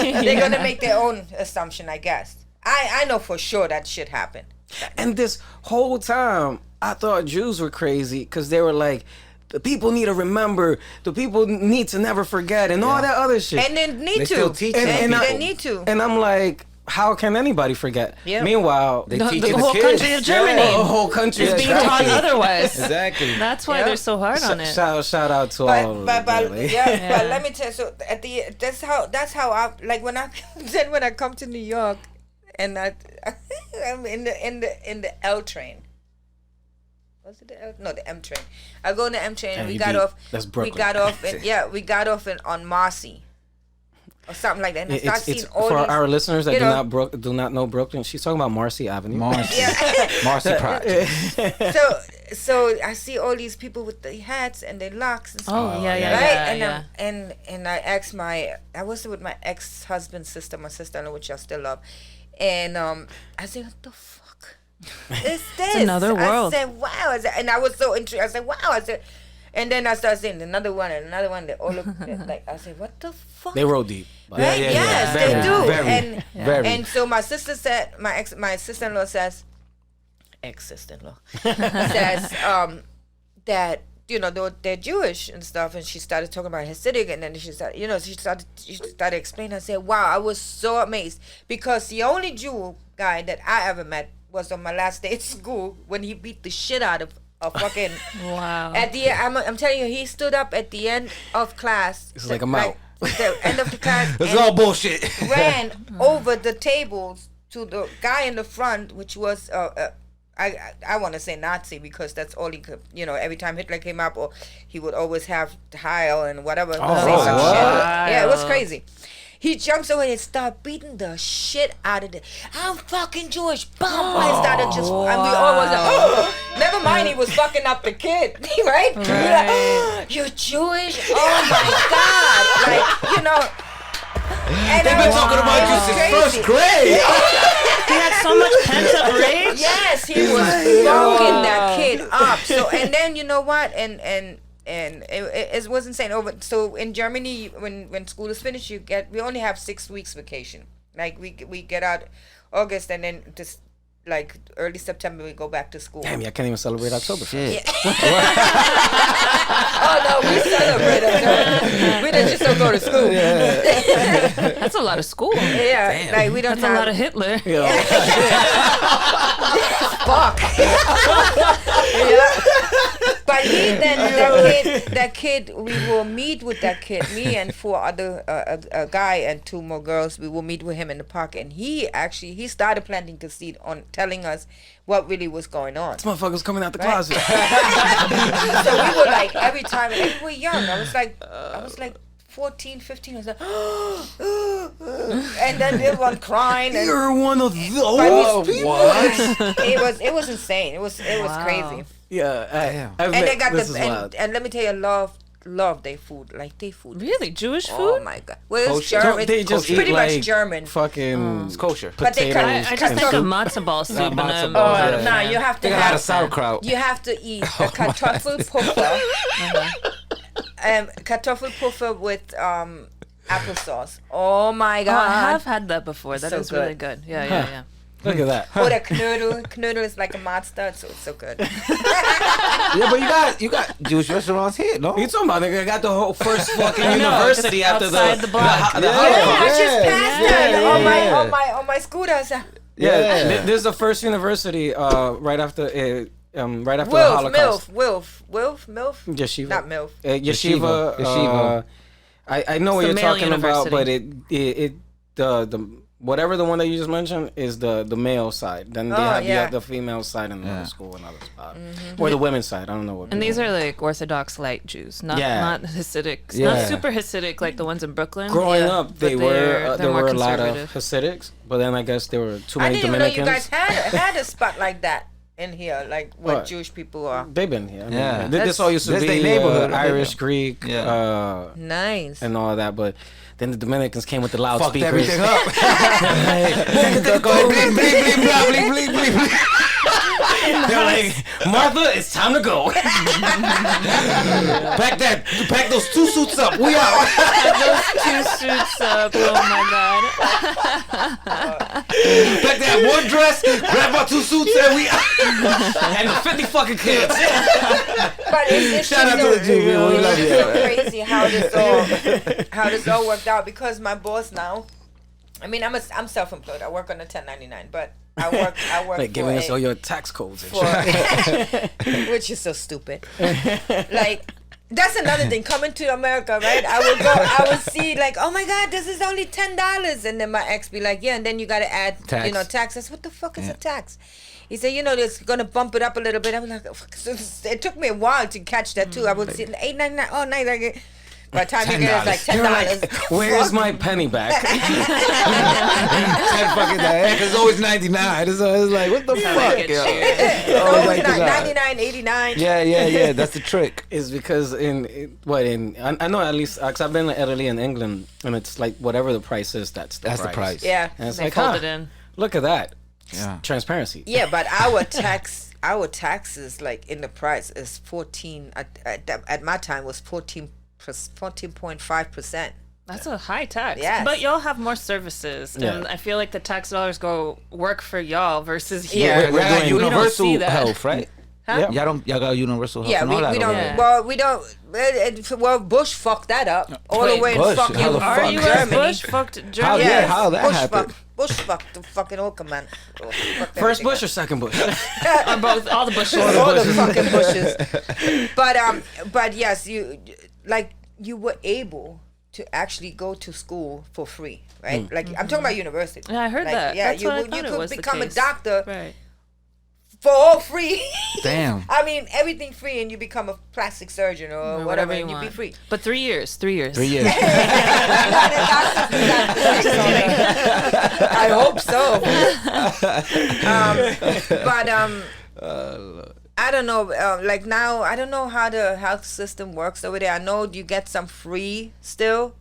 yeah. They're gonna make their own assumption, I guess. I know for sure that shit happened. And this whole time, I thought Jews were crazy because they were like, the people need to remember, the people need to never forget, and all that other shit. And they need They to. still teach and, them. they need to. And I'm like, how can anybody forget? Yeah. Meanwhile, They The, teach the the whole kids. country of Germany the whole country is being taught otherwise. Exactly. That's why Yeah. they're so hard on it. Shout out to all. But really. yeah, but let me tell you. So at the that's how I like when I then when I come to New York, and I'm in the L train. Was it the L? No, the M train. I go on the M train and we got off. That's We Brooklyn. got off. We got off on Marcy. Or something like that. And I start It's seeing all for these, our listeners that you do know- not know Brooklyn. She's talking about Marcy Avenue. Marcy. Yeah. Marcy Project. So I see all these people with the hats and their locks and stuff. Oh, yeah, yeah, Right, yeah. and I asked I was with my ex-husband's sister, my sister-in-law, which I still love, and I said, what the fuck is this? another world. I said, wow, and I was so intrigued. I said, wow, I said, and then I started saying another one and another one. They all look like, I said, what the fuck? They roll deep. Right? Yes, Very, they do. very, very. And so my sister said, my sister-in-law says, ex-sister-in-law says that you know they're Jewish and stuff, and she started talking about Hasidic, and then she started explaining. I said, wow, I was so amazed because the only Jew guy that I ever met was on my last day at school when he beat the shit out of a fucking. Wow. At the I'm telling you, he stood up at the end of class. It's like I'm out. The end of the class. It's and all bullshit. ran over the tables to the guy in the front, which was I want to say Nazi because that's all he could. You know, every time Hitler came up, or he would always have Heil and whatever. Say some what? shit. Yeah, it was crazy. He jumps away and starts beating the shit out of it. I'm fucking Jewish. Bum. And started just, and we all was like, oh. Never mind, he was fucking up the kid, right? We were like, oh, you're Jewish? Oh my God. Like, you know. And They've been talking about you since first grade. He had so much pent up rage. Yes, he was fucking that kid up. So, and then you know what? And it was insane. So in Germany, when school is finished, we only have 6 weeks vacation. Like we get out August, and then just like early September we go back to school. Damn, I can't even celebrate Oktoberfest. Shit. Oh no, we celebrate it. We just don't go to school. That's a lot of school. Yeah, like we don't That's a have lot of Hitler. fuck. Yeah. But that kid, we will meet with that kid. Me and 4 other, a guy and 2 more girls. We will meet with him in the park, and he started planting the seed on telling us what really was going on. This motherfucker's coming out the closet. So we were like every time, and we were young. I was like 14, 15. I was like, and then everyone crying. And You're one of But those people. What? it was insane. It was crazy. Yeah, And they got this is wild. and let me tell you, love their food. Like their food. Really? Jewish Oh food? my God. Well, it's Kosher? German. They just pretty eat much like German. fucking It's kosher. But they potatoes. cut- I just think of matzo ball soup. and matzo I'm ball, not a yeah. Nah, fan. you have to They got a lot have of sauerkraut. you have to eat the Kartoffelpuffer Kartoffelpuffer with applesauce. Oh my Oh, god! I have had that before. That So is really good. good. Yeah. Look at that. Or the knödel. Knödel is like a monster, so it's so good. Yeah, but you got Jewish restaurants here, no? You talking about? Nigga, I got the whole first fucking I know, university just after outside the block. the Yeah, Holocaust. I just passed that yeah. on my scooter. I said, Yeah, there's the first university right after the Holocaust. MILF. Yeshiva. Not MILF. Yeshiva. Yeshiva. I know what the you're male talking about, but university. the whatever the one that you just mentioned is the male side. Then they have the female side in the school, another spot, or the women's side. I don't know what. And these are like Orthodox light Jews, not Hasidics, Yeah. not super Hasidic like the ones in Brooklyn. Growing up, there they're were more a lot of conservative. Hasidics, but then I guess there were too I many didn't even know Dominicans. you guys had a spot like that in here, like what What? Jewish people are. They've been here. I mean, Yeah. this all used to That's be their neighborhood. Irish, Greek, Nice. and all that, but then the Dominicans came with the Fucked loudspeakers. everything up. Go ahead, bleep, bleep, bleep, blah, bleep, bleep, bleep, bleep. They're like, Martha, it's time to go. Pack those 2 suits up. We out. Those 2 suits up. Oh my god. Pack that 1 dress, grab our 2 suits, and we out. And the 50 fucking kids. But it's Shout out just to the Jew, man. We love you. so crazy how this all worked out, because my boss now, I mean, I'm self-employed. I work on a 1099, but I work Like for giving us all your tax codes and shit. which is so stupid. Like, that's another thing. Coming to America, right? I would see like, oh my God, this is only $10, and then my ex be like, yeah, and then you got to add, Tax. taxes. What the fuck is a tax? He said, it's gonna bump it up a little bit. I'm like, oh, fuck. So it took me a while to catch that too. I would see $8.99. Oh, nice. Like, by the time you get it, it's like $10. You're like, where's my penny back? 10 fucking $9. It's always 99. It's always like, what the fuck, get yo? you. It's Oh, always like like that. 99, 89. Yeah. That's the trick. Is because I know at least, because I've been in Italy and England, and it's like whatever the price is, that's the price. Yeah. And it's They like, fold it in. look at that. Yeah. Transparency. Yeah, but our taxes like in the price is 14 at my time was 14.5%. That's a high tax. Yes. But y'all have more services. Yeah. And I feel like the tax dollars go work for y'all versus Yeah. here. We got doing- universal we don't see that. health, right? Huh? Y'all got universal health Yeah, and all that we don't. over there. Well, we don't. Well, Bush fucked that up all the Wait, way in Bush? fucking How the Are fuck? you Germany. Bush fucked How, Germany? yeah, how that Bush happened? Bush fucked the fucking Oka, man. Oh, fucked First everything Bush or up. second Bush? Or both, all the bushes. all the fucking bushes. But yes, you were able to actually go to school for free, right? Like I'm talking about university. Yeah, I heard that. Yeah, That's you what I you thought it could was the become a case. doctor Right. for all free. Damn. I mean, everything free, and you become a plastic surgeon or whatever, you and you want. be free. But 3 years. 3 years. 3 years. I hope so. I don't know. Like now, I don't know how the health system works over there. I know you get some free still,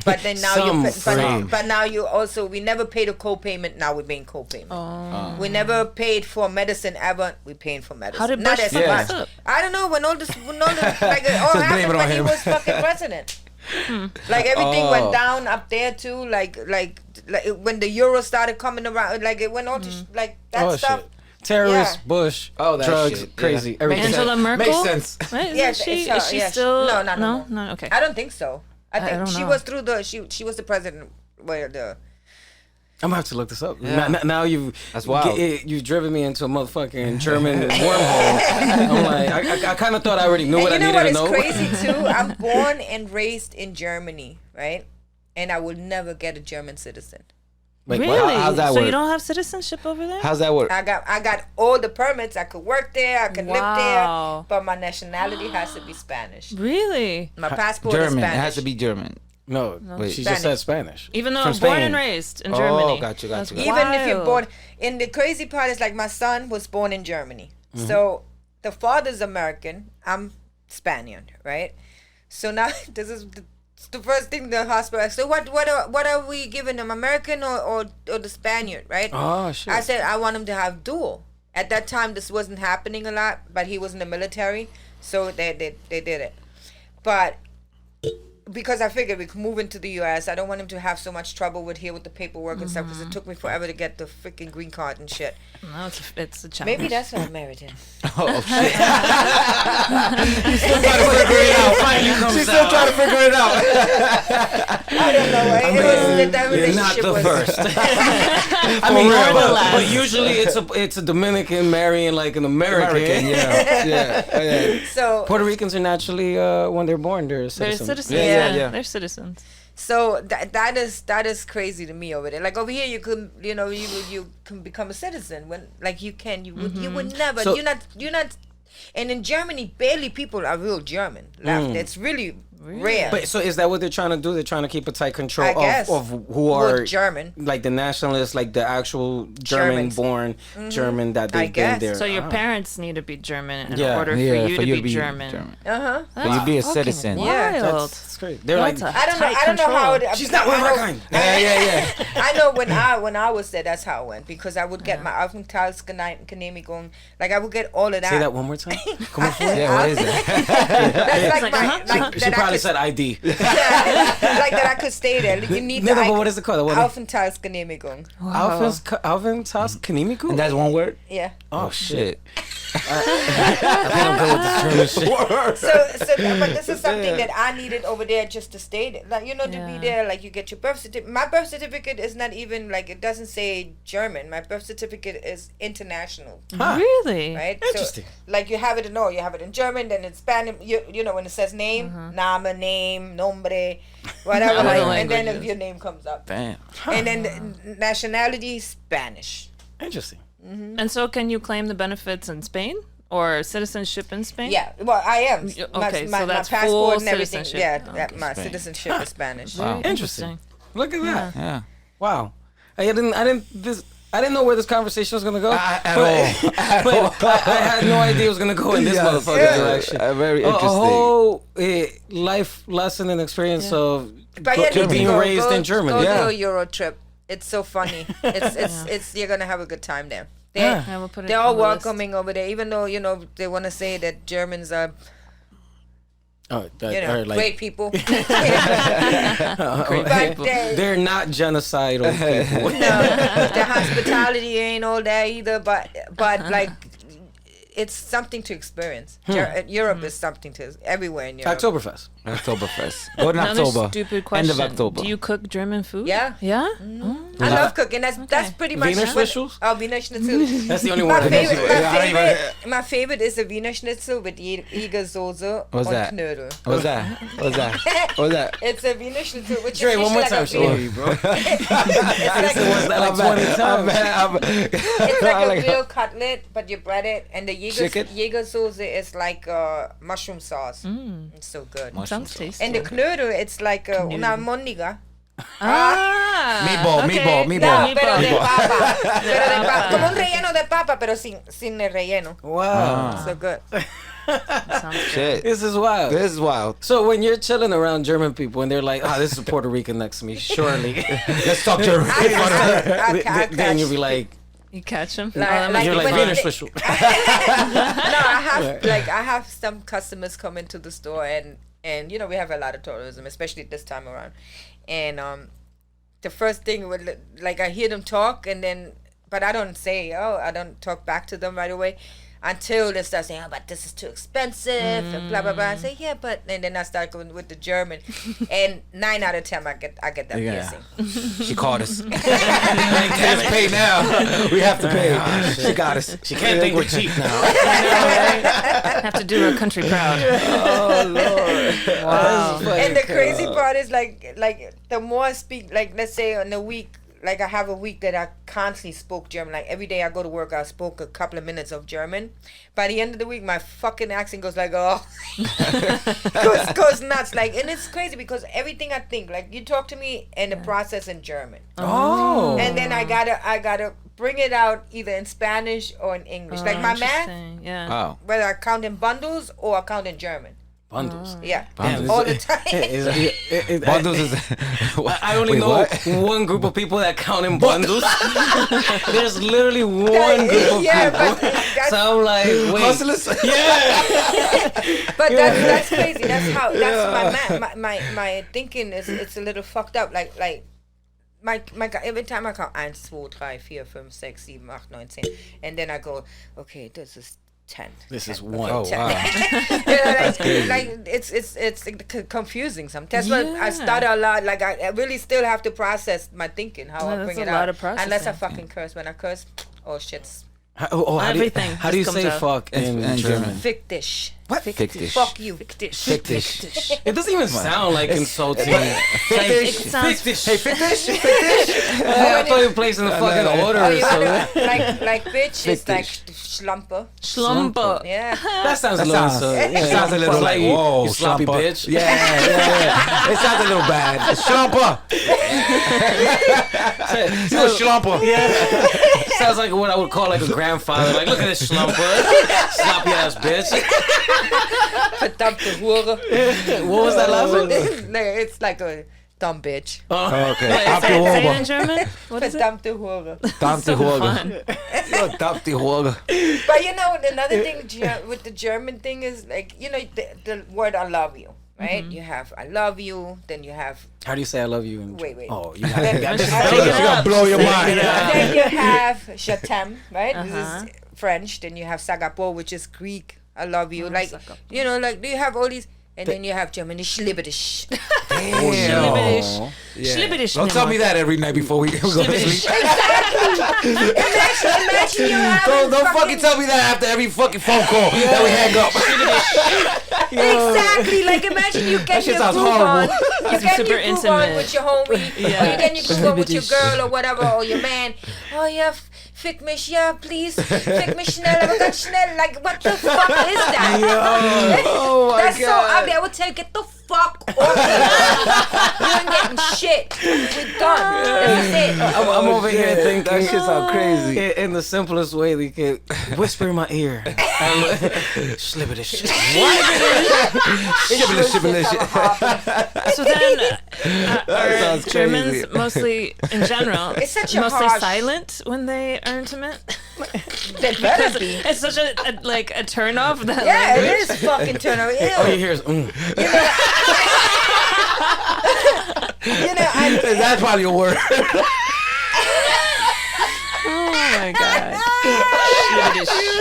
but then now but now you also, we never paid a co-payment. Now we're paying co-payment. We never paid for medicine ever. We're paying for medicine. How did Not Bush as fuck much. this up? I don't know when all this like it all Just blame happened it on when he him. was fucking president. Like everything went down up there too. Like when the euro started coming around, like it went all to like that stuff. Shit. Terrorists, Yeah. Bush, That drugs, shit, crazy, yeah. everything. Angela Merkel? Makes sense. Right? Yes, Isn't it's her, is she yes. still? No. No, okay. I don't think so. I think don't she know. was through she was the president where the I'm gonna have to look this up. Yeah. Now That's wild. You've driven me into a motherfucking German wormhole. I'm like, I kind of thought I already knew and what I you know needed what to is know. crazy too? I'm born and raised in Germany, right? And I will never get a German citizen. Wait, Really? what? How's that so work? you don't have citizenship over there? How's that work? I got all the permits. I could work there. I could live there. Wow. But my nationality has to be Spanish. Really? My passport is German. It Spanish. has to be German. No, Wait. she just said Spanish. Even though From I'm born Spain. and raised in Oh, Germany. gotcha. That's Even if you're wild. born, and the crazy part is like my son was born in Germany, so the father's American, I'm Spaniard, right? So now this is the first thing the hospital asked, so what are we giving them, American or the Spaniard, right? Oh shit. I said I want him to have dual. At that time this wasn't happening a lot, but he was in the military, so they did it. But because I figured we could move into the U.S. I don't want him to have so much trouble with the paperwork and stuff, because it took me forever to get the freaking green card and shit. No, it's a challenge. Maybe that's why I married him. Oh shit. She's still trying to figure it out. She's still trying to figure it out. I don't know. That You're not relationship the was first. I mean, but usually it's a Dominican marrying like an American. Yeah. So Puerto Ricans are naturally when they're born, they're citizens. They're citizens. Yeah. They're citizens. So that is crazy to me over there. Like over here, you could you can become a citizen when you would never. So- you're not. And in Germany, barely people are real German. It's really rare. But so is that what they're trying to do? They're trying to keep a tight control I guess. of who are German. like the nationalists, like the actual German-born German that I they've been guess. there. So your parents need to be German in Yeah. order for you to be German. For you to be a citizen. Yeah. Wild. That's great. They're like, I don't know how it. she's not one of our kind. I know when I was there, that's how it went, because I would get my Aufenthaltsgenehmigung, like I would get all of that. Say that one more time. Come on, Yeah, what is that? That's like my she probably said ID. like that I could stay there. You need No, but what is it called? What? Aufenthaltsgenehmigung. Aufenthaltsgenehmigung? And that's one word? Yeah. Oh shit. Shit. I think I'm good with this German shit. But this is something that I needed over there just to stay there. Like, to be there, like you get your birth certificate. My birth certificate is not even like, it doesn't say German. My birth certificate is international. Really? Right? Interesting. So, like you have it in German, then in Spanish, you know, when it says name, name, nombre, whatever, Other and then if languages. your name comes up. Damn. And then the nationality, Spanish. Interesting. And so can you claim the benefits in Spain or citizenship in Spain? Yeah, well, I am. Okay, my so that's passport full and everything. citizenship. Yeah, Okay. my Spain. citizenship is Spanish. Wow. Interesting. Look at that. Yeah. Wow. I didn't know where this conversation was gonna go. At all. But I had no idea it was gonna go in this motherfucking direction. Very A interesting. whole life lesson and experience of But yeah, need to being go- raised go- in Germany. Go Yeah. do a Euro trip. It's so funny. It's you're gonna have a good time there. Yeah, we'll put it They're all on the list. welcoming over there, even though they want to say that Germans are great people. Great But people. They're not genocidal people. No, the hospitality ain't all that either. But like, it's something to experience. Europe is something to everywhere in Europe. Oktoberfest. Oktoberfest. Go in Another October. stupid question. End of October. Do you cook German food? Yeah. Yeah? I love cooking. That's pretty much Wiener what- Schnitzels? Oh, Wiener Schnitzel. That's the only My one. my favorite is a Wiener Schnitzel with Jägersoße What's und that? Knödel. What's that? What's that? It's a Wiener Schnitzel, which Dre, is one more like time. a Show real, me, bro. it's like Like 20 times. it's like a real cutlet, but you bread it, and the Chicken? Jägersoße is like mushroom sauce. It's so good. Sounds tasty. And the Knödel, it's like una almóndiga. Meatball. No, pero de papa. Pero de papa. Como un relleno de papa, pero sin el relleno. Wow. So good. Shit. This is wild. This is wild. So when you're chilling around German people and they're like, "Oh, this is a Puerto Rican next to me," surely. Let's talk German. Then you'll be like, You catch them? Like you're like when Wiener they- Schnitzel. No, I have some customers come into the store and we have a lot of tourism, especially this time around. And the first thing would like I hear them talk but I don't I don't talk back to them right away until they start saying, "Oh, but this is too expensive," and blah blah blah. I say, "Yeah, but," and then I start going with the German, and 9 out of 10 I get that piercing. She called us. Let's pay now. We have to pay. She got us. She can't think we're cheap now. Have to do her country proud. Oh Lord! Wow. And the crazy part is like the more I speak, like let's say in a week, like I have a week that I constantly spoke German. Like every day I go to work, I spoke a couple of minutes of German. By the end of the week, my fucking accent goes like, oh, goes nuts. Like, and it's crazy because everything I think, like you talk to me and the process in German. Oh. And then I gotta bring it out either in Spanish or in English. Like my math, Interesting. Yeah. Wow. whether I count in bundles or I count in German. Bundles. Yeah, Bundles. all the time. Bundles is. I only Wait, know what? one group of people that count in bundles. There's literally one group of Yeah, people. but that's, So I'm like, wait. Hustlers. but that's crazy. That's my thinking is it's a little fucked up. Like my every time I count 1, 2, 3, 4, 5, 6, 7, 8, 9, 10, and then I go, okay, this is 10. This 10, is one. Oh, 10. wow. like it's confusing sometimes. That's why I stutter a lot. Like I really still have to process my thinking, how I that's bring a it lot out. of Unless I processing. fucking curse. When I curse, oh shit's Everything How do you just say comes out. fuck in In German? German. fictish. What? Fictish. Fuck you. Fictish. It doesn't even sound like insulting. It sounds Fictish. Hey, Fictish. I thought you placed in the fucking order Oh, or you something. like bitch is like slumper. slumper. Yeah. That sounds a little insulting. It sounds a little like, whoa, you sloppy slumper. bitch. Yeah. It sounds a little bad. Schlumper. You a schlumper. Sounds like what I would call like a grandfather. Like, look at this slumper. Sloppy ass bitch. Verdammte Hure. What was that last one? It's like a dumb bitch. Okay. Wait, Ab say it in Hure. German. What is it? Verdammte Hure. Dante Hure. Fun. You're a Dante Hure. But you know, another thing with the German thing is like, you know, the word I love you, right? You have I love you, then you have How do you say I love you? Wait. Oh, you then, got She's gonna blow your mind. then you have je t'aime, right? This is French. Then you have Sagapo, which is Greek. I love you. Like, Sagapo. you know, like, do you have all these? And then you have German, Schlibbedisch. Schlibbedisch. Yeah. Schlibbedisch. Don't tell me that every night before we go to sleep. Imagine you have Don't fucking tell me that after every fucking phone call that we hang up. Exactly. Like, imagine you get shit your sounds groove on. horrible. You It's get super your groove on intimate. with your homie. Or you get your groove on with your girl or whatever, or your man. Oh, yeah, fick mich, yeah, please. Fick mich schnell, aber ganz schnell. Like, what the fuck is that? Oh my That's so God. ugly. I would tell you, get the fuck off me. You ain't getting shit. We're done. That's it. I'm over here thinking That shit sound crazy. in the simplest way they could whisper in my ear. Schlibbedish. So then, are sounds Germans crazy. mostly, in general, It's such a mostly harsh- silent when they are intimate? They better be. It's such a like a turn off. That Yeah, language. it is fucking turn on. All you hear is You know, That's probably a word. Oh my god. This shit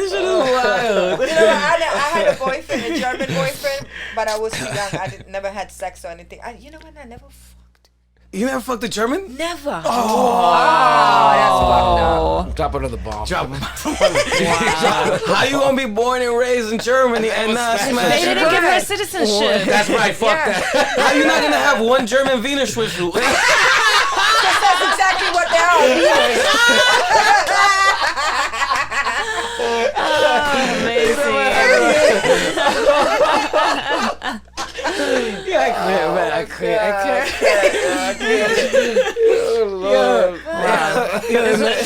is wild. You know, I had a boyfriend, a German boyfriend, but I was too young. Never had sex or anything. You know what? I never fucked. You never fucked a German? Never. Oh, that's fucked up. Drop another bomb. Drop How you gonna be born and raised in Germany and not They smash? didn't give her citizenship. That's right. Fuck Yeah. that. How you not gonna have one German Wiener Schnitzel? That's exactly what they are. Yeah, I quit, man. I quit.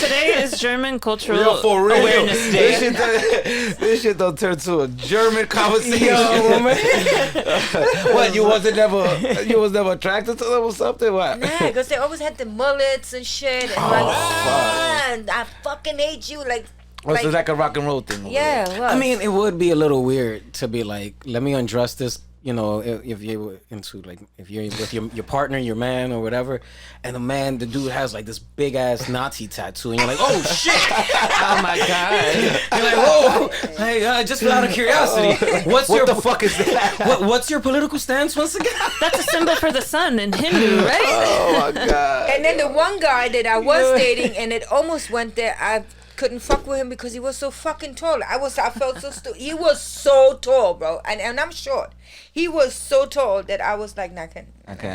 Today is German Cultural Yo, for real. Awareness Day. This shit don't turn to a German conversation. Yo, man. What, you was never attracted to them or something? What? Yeah, because they always had the mullets and shit. And I fucking hate you. Like, Oh, so it's like a rock and roll thing. yeah. Well, I mean, it would be a little weird to be like, let me undress this, you know, if you're into, like, if you're with your partner, your man or whatever, and the dude has like this big ass Nazi tattoo, and you're like, oh shit! Oh my god. You're like, whoa! Hey, just out of curiosity, What the fuck is that? what's your political stance once again? That's a symbol for the sun in Hindu, right? Oh my God. and then the one guy that I was dating, and it almost went there. I couldn't fuck with him because he was so fucking tall. I felt so stupid. He was so tall, bro, and I'm short. He was so tall that I was like, nah, I can't. Okay.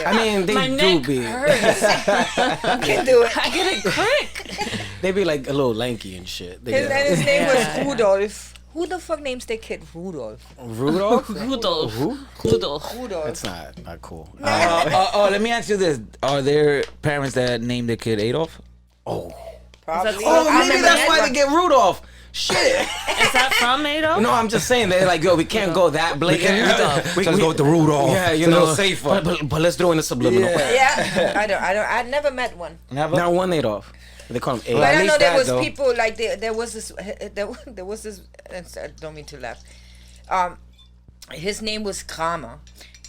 I mean, they My do neck be, hurts. I can't do it. I get a crick. they be like a little lanky and shit. They His, get- and his name Yeah. was Rudolph. Who the fuck names their kid Rudolph? Rudolph? Rudolph. Who? Rudolph. Rudolph. That's not cool. Let me ask you this: are there parents that named their kid Adolf? Probably. Oh, I maybe never that's had why one. they get Rudolph. Shit. Is that from Adolf? No, I'm just saying they're like, yo, we can't go that blatant. Let's go with the Rudolph. Yeah, you It's a know, little safer. but let's throw in the subliminal. Yeah, I never met one. Never. Now one Adolf. They call him But A. at I know least there that, was though. people like there was this I don't mean to laugh. His name was Kramer,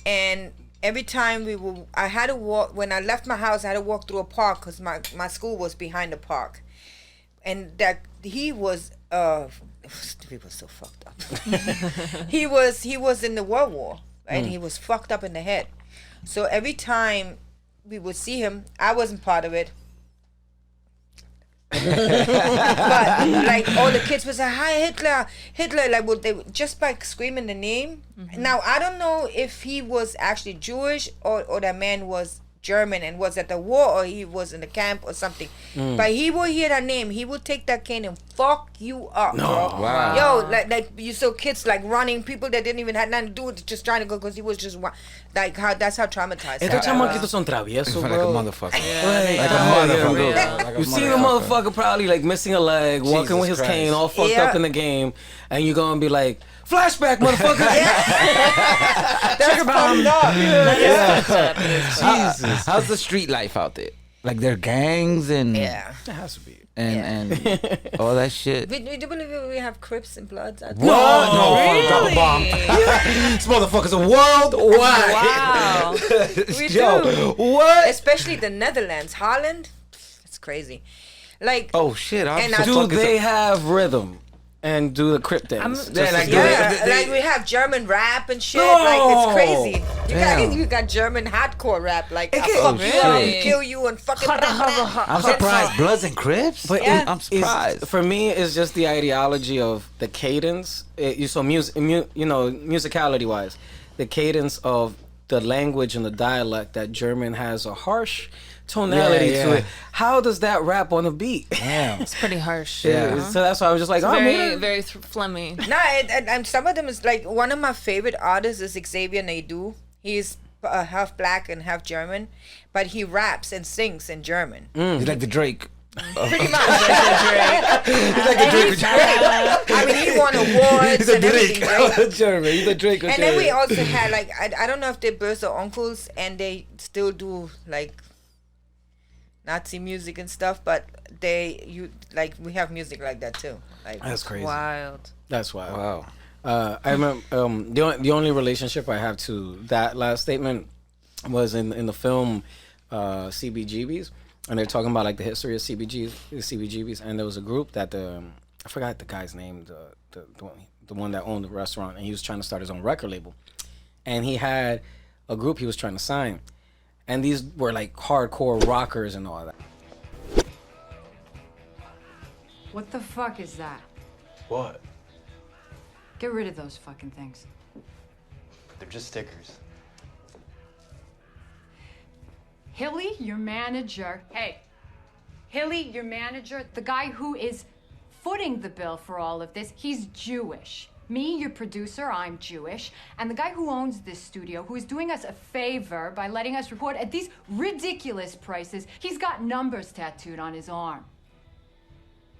and every time I had to walk when I left my house. I had to walk through a park because my school was behind the park, and that he was so fucked up. he was in the World War, right? He was fucked up in the head. So every time we would see him, I wasn't part of it. But like all the kids was like, "Hi Hitler!" Like, well, they just by screaming the name. Now I don't know if he was actually Jewish or that man was German and was at the war or he was in the camp or something. But he will hear that name. He will take that cane and fuck you up, bro. Wow. Yo, like you saw kids like running, people that didn't even have nothing to do with it, just trying to go because he was just like how that's how traumatized. Estos chamaquitos son traviesos, Like a bro. motherfucker. Like a motherfucker. Like a You seen a motherfucker probably like missing a leg, walking Jesus with his Christ. cane, all fucked Yeah. up in the game, and you're gonna be like, flashback, motherfucker. That's fucked up. Jesus. How's the street life out there? Like their gangs and Yeah. It has to be. and all that shit. We do believe we have Crips and Bloods. What? No, drop a bomb. This motherfucker's a worldwide. Wow. We Yo, do. what? Especially the Netherlands, Holland. It's crazy. Like Oh shit! I'm And so I- Do fucking they have rhythm and do the crip dance? Yeah, like, yeah, they- like we have German rap and shit. No. Like it's crazy. Damn. You got German hardcore rap. Like I Okay. fuck you up, Really? kill you, and fucking. I'm surprised. Bloods and Crips. But Yeah. I'm surprised. For me, it's just the ideology of the cadence. Musicality wise, the cadence of the language and the dialect that German has a harsh tonality Yeah, to yeah. it. How does that rap on a beat? Damn. It's pretty harsh. Yeah. So that's why I was just like, oh, Very, man. very phlegmy. Nah, and some of them is like one of my favorite artists is Xavier Naidoo. He's half black and half German, but he raps and sings in German. He's like the Drake. Pretty much. He's like the Drake. I mean, he won awards and everything, right? German. He's the Drake. And then we also had like I don't know if they're births or uncles, and they still do like Nazi music and stuff, but we have music like that too. Like That's crazy. Wild. That's wild. Wow. I remember the only relationship I have to that last statement was in the film CBGBs, and they're talking about like the history of CBGBs, and there was a group that I forgot the guy's name, the one that owned the restaurant, and he was trying to start his own record label, and he had a group he was trying to sign, and these were like hardcore rockers and all that. What the fuck is that? What? Get rid of those fucking things. They're just stickers. Hilly, your manager. Hey, Hilly, your manager, the guy who is footing the bill for all of this, he's Jewish. Me, your producer, I'm Jewish. And the guy who owns this studio, who is doing us a favor by letting us record at these ridiculous prices, he's got numbers tattooed on his arm.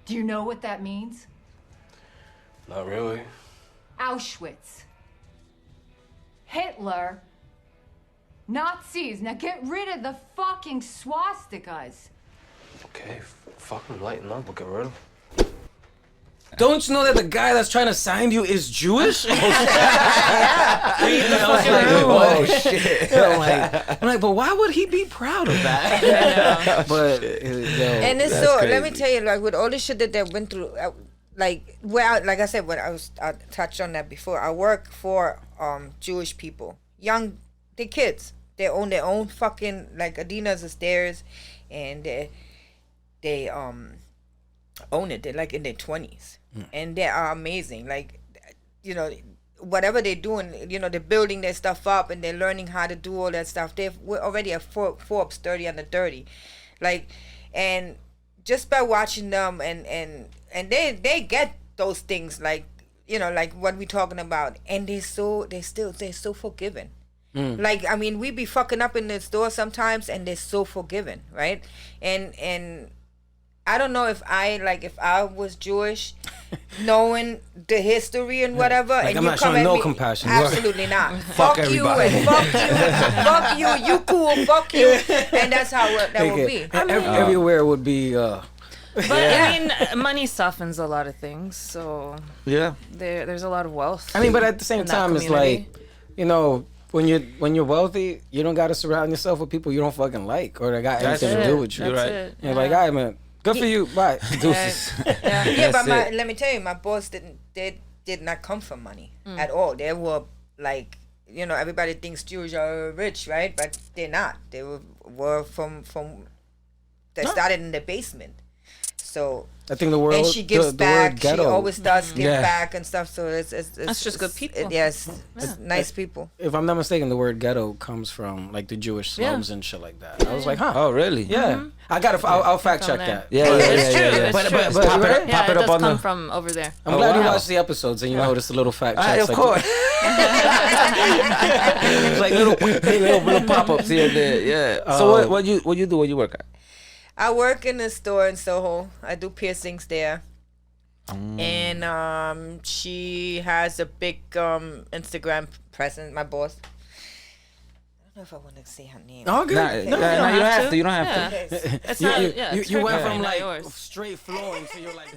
Do you know what that means? Not really. Auschwitz. Hitler. Nazis. Now get rid of the fucking swastikas. Okay, fucking lighten up. We'll get rid of them. Don't you know that the guy that's trying to sign you is Jewish? Oh shit. I'm like, but why would he be proud of that? But and it's so. Let me tell you, like with all the shit that they went through, like I said, when I touched on that before. I work for Jewish people, the kids. They own their own fucking like Adidas is theirs, and they own it. They're like in their 20s, and they are amazing. Like, you know, whatever they're doing, you know, they're building their stuff up and they're learning how to do all that stuff. We're already at Forbes 30 under 30, like, and just by watching them and they get those things, like, you know, like what we're talking about, and they're so forgiving. Like, I mean, we be fucking up in the store sometimes, and they're so forgiving, right? And I don't know if I was Jewish, knowing the history and whatever, Like, and I'm you not come showing at no me, compassion. absolutely not. Fuck you everybody. and fuck you, fuck you. You cool, fuck you, and that's how that would be. Everywhere would be. But I mean, money softens a lot of things. So Yeah. there's a lot of wealth. I mean, but at the same in that time, it's community. like, you know, when you're wealthy, you don't got to surround yourself with people you don't fucking like or that got That's anything to it. do with you. That's right. it. You're like, all right, man, good for you. Bye. Deuces. Yeah, but That's it. let me tell you, my boss did not come from money at all. They were like, you know, everybody thinks Jews are rich, right? But they're not. They were from they started in the basement. So I think the word and she gives the back. word She ghetto. always does give Yeah. back and stuff. So it's That's just good people. Yes, it's nice people. If I'm not mistaken, the word ghetto comes from like the Jewish slums and shit like that. I was like, huh? Oh, really? Yeah. I gotta. I'll fact check there. that. Yeah, It's true. It's But- true. but- but- Pop it up, yeah, pop it it up does on come the. from over there. I'm glad you wow. watched the episodes and you noticed the little fact Aye, checks. of like, course. It's like little pop-ups here and there. Yeah. So what you do when you work at? I work in a store in Soho. I do piercings there. And she has a big Instagram presence, my boss. I don't know if I want to say her name. Oh, good. Nah, you don't have to. You don't have to. It's You, not. you, Yeah, you, it's you her went company, from not like yours. straight flowing to you're like.